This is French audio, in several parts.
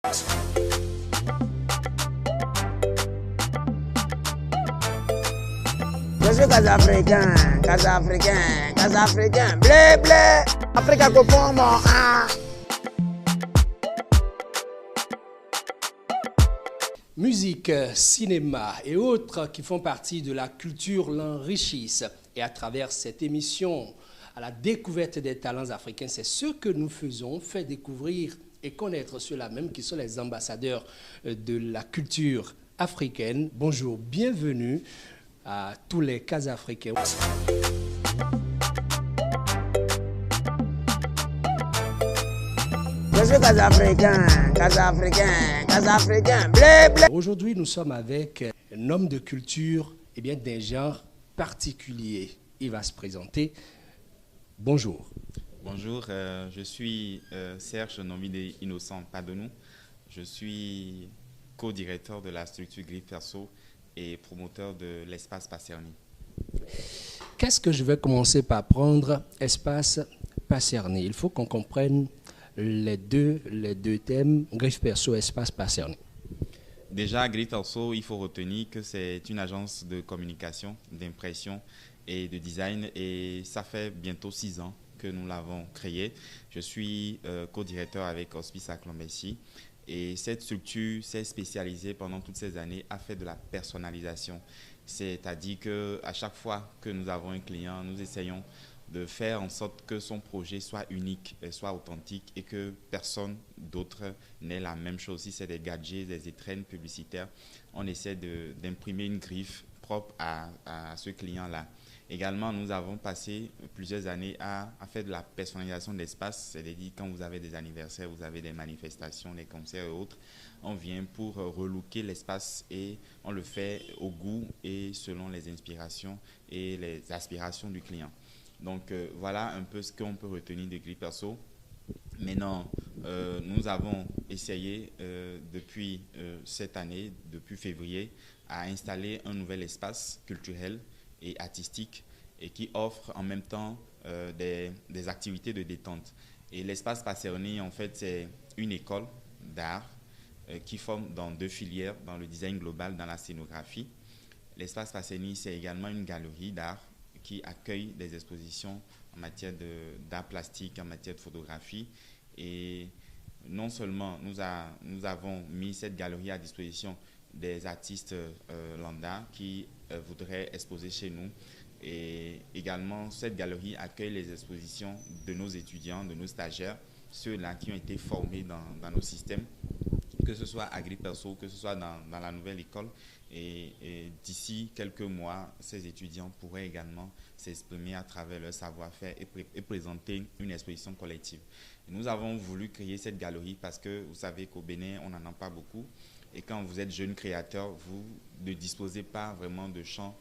Je suis Casa-Africain, blé, blé, Africa Copomo, ah. Musique, cinéma et autres qui font partie de la culture l'enrichissent. Et à travers cette émission, à la découverte des talents africains, c'est ce que nous faisons, faire découvrir et connaître ceux-là même qui sont les ambassadeurs de la culture africaine. Bonjour, bienvenue à tous les Casa-Africains. Je suis Casa-Africain, blé, blé. Aujourd'hui, nous sommes avec un homme de culture et bien d'un genre particulier. Il va se présenter. Bonjour. Bonjour, je suis Serge Nomide Innocent Padonou. Je suis co-directeur de la structure Griffe Perso et promoteur de l'espace Passerny. Qu'est-ce que je vais commencer par prendre, espace Passerny? Il faut qu'on comprenne les deux thèmes, Griffe Perso, espace Passerny. Déjà, Griffe Perso, il faut retenir que c'est une agence de communication, d'impression et de design, et ça fait bientôt 6 ans que nous l'avons créé. Je suis co-directeur avec Hospice à Clombessis, et cette structure s'est spécialisée pendant toutes ces années à faire de la personnalisation. C'est-à-dire qu'à chaque fois que nous avons un client, nous essayons de faire en sorte que son projet soit unique, soit authentique et que personne d'autre n'ait la même chose. Si c'est des gadgets, des étrennes publicitaires, on essaie d'imprimer une griffe propre à ce client-là. Également, nous avons passé plusieurs années à faire de la personnalisation de l'espace, c'est-à-dire quand vous avez des anniversaires, vous avez des manifestations, des concerts et autres, on vient pour relooker l'espace et on le fait au goût et selon les inspirations et les aspirations du client. Donc voilà un peu ce qu'on peut retenir de Griffe Perso. Maintenant, nous avons essayé depuis cette année, depuis février, à installer un nouvel espace culturel et artistique et qui offre en même temps des activités de détente. Et l'espace Passerny, en fait, c'est une école d'art qui forme dans 2 filières, dans le design global, dans la scénographie. L'espace Passerny, c'est également une galerie d'art qui accueille des expositions en matière d'art plastique, en matière de photographie. Et non seulement nous avons mis cette galerie à disposition des artistes lambda qui voudraient exposer chez nous. Et également, cette galerie accueille les expositions de nos étudiants, de nos stagiaires, ceux-là qui ont été formés dans nos systèmes, que ce soit à Griffe Perso, que ce soit dans la nouvelle école. Et d'ici quelques mois, ces étudiants pourraient également s'exprimer à travers leur savoir-faire et présenter une exposition collective. Et nous avons voulu créer cette galerie parce que vous savez qu'au Bénin, on n'en a pas beaucoup. Et quand vous êtes jeune créateur, vous ne disposez pas vraiment de champ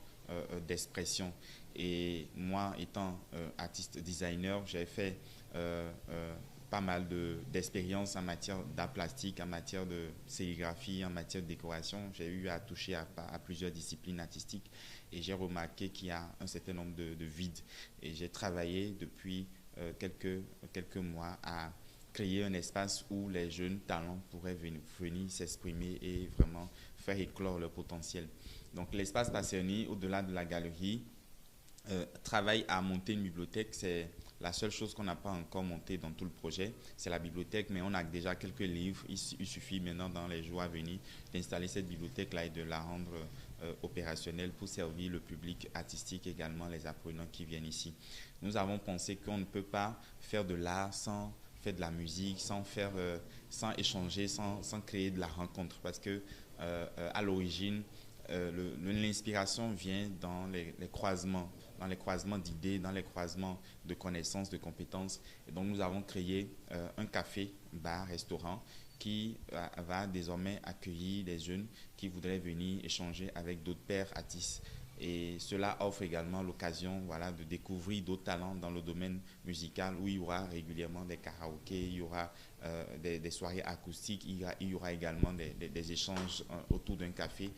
d'expression. Et moi, étant artiste designer, j'ai fait pas mal d'expériences en matière d'art plastique, en matière de sérigraphie, en matière de décoration. J'ai eu à toucher à plusieurs disciplines artistiques et j'ai remarqué qu'il y a un certain nombre de vides. Et j'ai travaillé depuis quelques mois à créer un espace où les jeunes talents pourraient venir s'exprimer et vraiment faire éclore leur potentiel. Donc l'espace Passerny, au-delà de la galerie, travaille à monter une bibliothèque. C'est la seule chose qu'on n'a pas encore montée dans tout le projet, c'est la bibliothèque, mais on a déjà quelques livres. Il suffit maintenant, dans les jours à venir, d'installer cette bibliothèque-là et de la rendre opérationnelle pour servir le public artistique, également les apprenants qui viennent ici. Nous avons pensé qu'on ne peut pas faire de l'art sans faire de la musique, sans échanger, sans créer de la rencontre, parce que à l'origine, l'inspiration vient dans les croisements d'idées, dans les croisements de connaissances, de compétences. Et donc nous avons créé un café, bar, restaurant qui va désormais accueillir des jeunes qui voudraient venir échanger avec d'autres pairs artistes. Et cela offre également l'occasion, voilà, de découvrir d'autres talents dans le domaine musical où il y aura régulièrement des karaokés, il y aura des soirées acoustiques, il y aura également des échanges autour d'un café,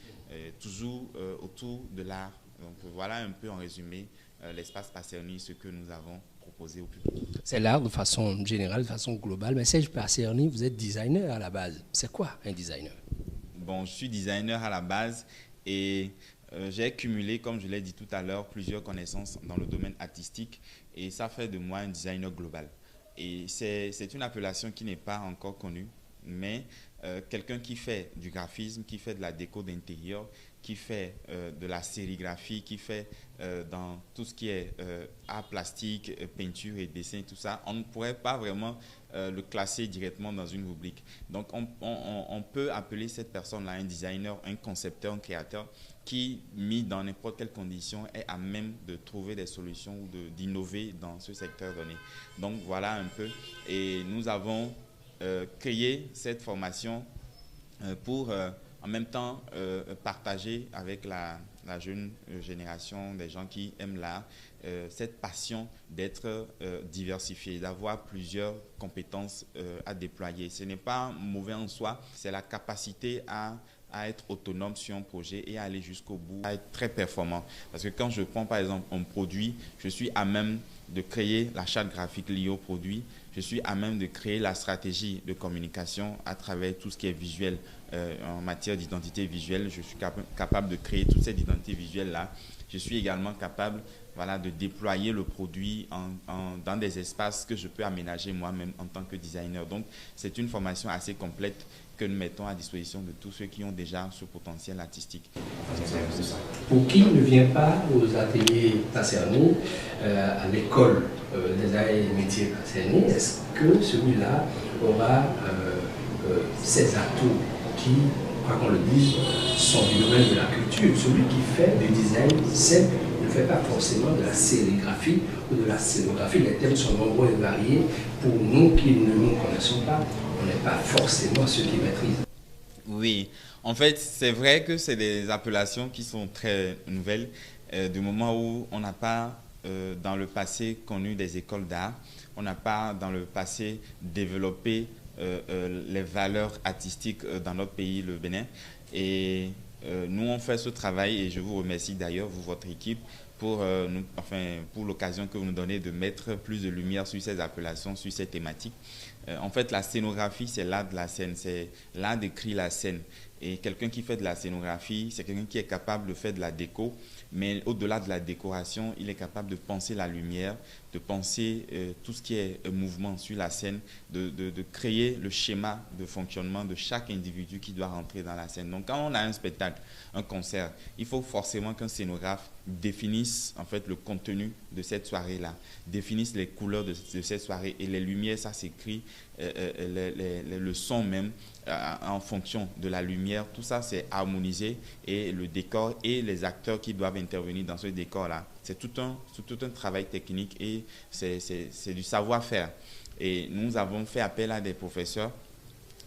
toujours autour de l'art. Donc voilà un peu en résumé l'espace Passerny, ce que nous avons proposé. proposer au public. C'est l'art de façon générale, de façon globale. Mais Serge Passerni, vous êtes designer à la base. C'est quoi un designer? Bon, je suis designer à la base et j'ai cumulé, comme je l'ai dit tout à l'heure, plusieurs connaissances dans le domaine artistique et ça fait de moi un designer global. Et c'est une appellation qui n'est pas encore connue, mais quelqu'un qui fait du graphisme, qui fait de la déco d'intérieur, qui fait de la sérigraphie, qui fait dans tout ce qui est art plastique, peinture et dessin, tout ça, on ne pourrait pas vraiment le classer directement dans une rubrique. Donc on peut appeler cette personne-là un designer, un concepteur, un créateur qui, mis dans n'importe quelle condition, est à même de trouver des solutions ou d'innover dans ce secteur donné. Donc voilà un peu. Et nous avons créé cette formation pour en même temps partager avec la jeune génération des gens qui aiment l'art cette passion d'être diversifié, d'avoir plusieurs compétences à déployer. Ce n'est pas mauvais en soi, c'est la capacité à être autonome sur un projet et à aller jusqu'au bout, à être très performant. Parce que quand je prends par exemple un produit, je suis à même de créer la charte graphique liée au produit, je suis à même de créer la stratégie de communication à travers tout ce qui est visuel. En matière d'identité visuelle, je suis capable de créer toute cette identité visuelle-là. Je suis également capable de déployer le produit dans des espaces que je peux aménager moi-même en tant que designer. Donc, c'est une formation assez complète que nous mettons à disposition de tous ceux qui ont déjà ce potentiel artistique. Pour qui ne vient pas aux ateliers Passerni, à l'école des arts et métiers Passerni, est-ce que celui-là aura ces atouts qui, quoi qu'on le dise, sont du domaine de la culture? Celui qui fait du design simple ne fait pas forcément de la sérigraphie ou de la scénographie. Les thèmes sont nombreux et variés. Pour nous qui ne nous connaissons pas, on n'est pas forcément ceux qui maîtrisent. Oui, en fait, c'est vrai que c'est des appellations qui sont très nouvelles. Du moment où on n'a pas, dans le passé, connu des écoles d'art, on n'a pas, dans le passé, développé les valeurs artistiques dans notre pays, le Bénin. Et nous, on fait ce travail et je vous remercie d'ailleurs, vous, votre équipe, pour l'occasion que vous nous donnez de mettre plus de lumière sur ces appellations, sur ces thématiques. En fait, la scénographie, c'est l'art de la scène, c'est l'art d'écrire la scène. Et quelqu'un qui fait de la scénographie, c'est quelqu'un qui est capable de faire de la déco, mais au-delà de la décoration, il est capable de penser la lumière, de penser tout ce qui est mouvement sur la scène, de créer le schéma de fonctionnement de chaque individu qui doit rentrer dans la scène. Donc quand on a un spectacle, un concert, il faut forcément qu'un scénographe définisse en fait le contenu de cette soirée-là, définisse les couleurs de cette soirée et les lumières, ça s'écrit, le son même en fonction de la lumière, tout ça c'est harmonisé et le décor et les acteurs qui doivent intervenir dans ce décor-là. C'est tout un travail technique et c'est du savoir-faire. Et nous avons fait appel à des professeurs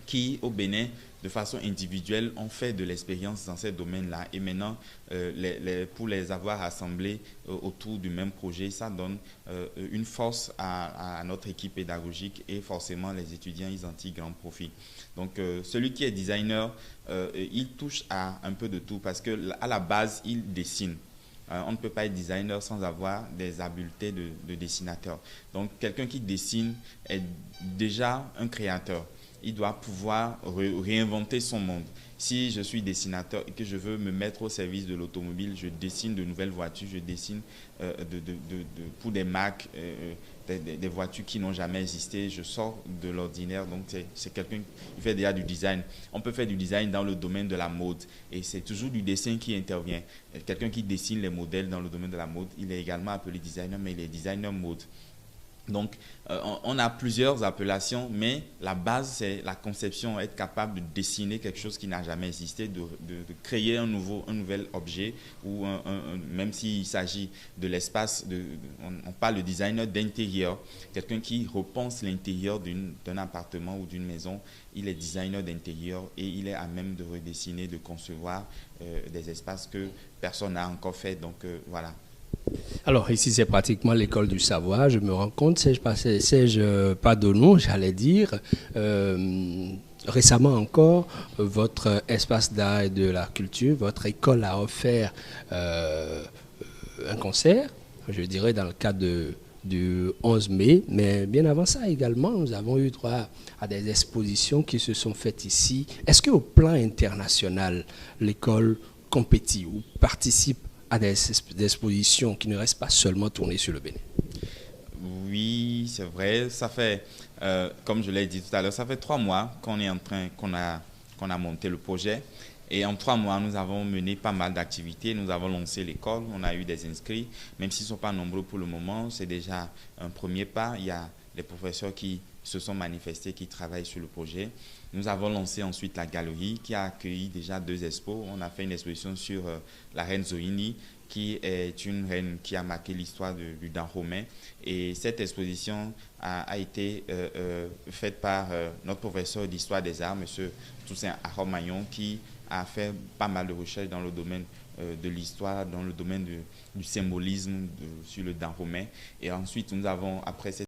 qui, au Bénin, de façon individuelle, ont fait de l'expérience dans ces domaines-là. Et maintenant, pour les avoir rassemblés autour du même projet, ça donne une force à notre équipe pédagogique et forcément, les étudiants, ils en tirent grand profit. Donc, celui qui est designer, il touche à un peu de tout parce qu'à la base, il dessine. On ne peut pas être designer sans avoir des habiletés de dessinateur. Donc, quelqu'un qui dessine est déjà un créateur. Il doit pouvoir réinventer son monde. Si je suis dessinateur et que je veux me mettre au service de l'automobile, je dessine de nouvelles voitures, je dessine pour des marques, des voitures qui n'ont jamais existé. Je sors de l'ordinaire, donc c'est quelqu'un qui fait déjà du design. On peut faire du design dans le domaine de la mode et c'est toujours du dessin qui intervient. Quelqu'un qui dessine les modèles dans le domaine de la mode, il est également appelé designer, mais il est designer mode. Donc, on a plusieurs appellations, mais la base, c'est la conception, être capable de dessiner quelque chose qui n'a jamais existé, de créer un nouvel objet, ou même s'il s'agit de l'espace, on parle de designer d'intérieur, quelqu'un qui repense l'intérieur d'un appartement ou d'une maison, il est designer d'intérieur et il est à même de redessiner, de concevoir des espaces que personne n'a encore fait. Donc, voilà. Alors ici c'est pratiquement l'école du savoir, je me rends compte, Serge Padonou, j'allais dire, récemment encore, votre espace d'art et de la culture, votre école a offert un concert, je dirais dans le cadre du 11 mai. Mais bien avant ça également, nous avons eu droit à des expositions qui se sont faites ici. Est-ce qu'au plan international, l'école compétit ou participe à des expositions qui ne restent pas seulement tournées sur le Bénin? Oui, c'est vrai. Ça fait, comme je l'ai dit tout à l'heure, ça fait 3 mois qu'on a monté le projet. Et en 3 mois, nous avons mené pas mal d'activités. Nous avons lancé l'école, on a eu des inscrits. Même s'ils ne sont pas nombreux pour le moment, c'est déjà un premier pas. Il y a les professeurs qui se sont manifestés, qui travaillent sur le projet. Nous avons lancé ensuite la galerie qui a accueilli déjà 2 expos. On a fait une exposition sur la reine Zoïni, qui est une reine qui a marqué l'histoire du Dahomey. Et cette exposition a été faite par notre professeur d'histoire des arts, M. Toussaint Aromagnon, qui a fait pas mal de recherches dans le domaine de l'histoire, dans le domaine du symbolisme sur le Dahomey. Et ensuite, nous avons, après cette